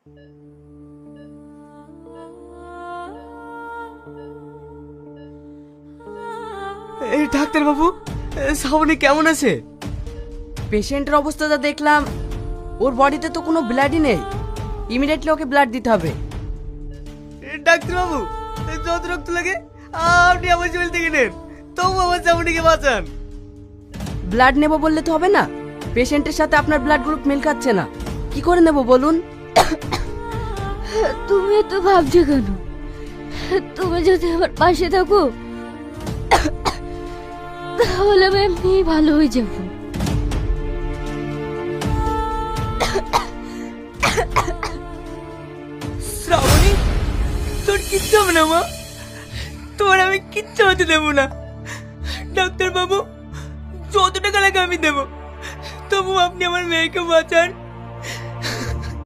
এই ডাক্তার বাবু, শ্রাবণী কেমন আছে? পেশেন্টের অবস্থা যা দেখলাম, ওর বডিতে তো কোনো ব্লাডই নেই। ইমিডিয়েটলি ওকে ব্লাড দিতে হবে। ডাক্তার বাবু, যত রক্ত লাগে আপনি আমার শরীর থেকে নেন, তবু আমার শ্রাবণীকে বাঁচান। ব্লাড নেব বললে তো হবে না, পেশেন্টের সাথে আপনার ব্লাড গ্রুপ মিল খাচ্ছে না। কি করে নেব বলুন? তুমি তো ভাবছো কেন? তুমি যদি আমার পাশে থাকো তাহলে আমি এমনিই ভালো হয়ে যাব। শ্রাবণী, তোর কিচ্ছু হবে না মা, তোর আমি কিচ্ছু হতে দেবো না। ডাক্তার বাবু, যত টাকা লাগে আমি দেবো, তবু আপনি আমার মেয়েকে বাঁচান।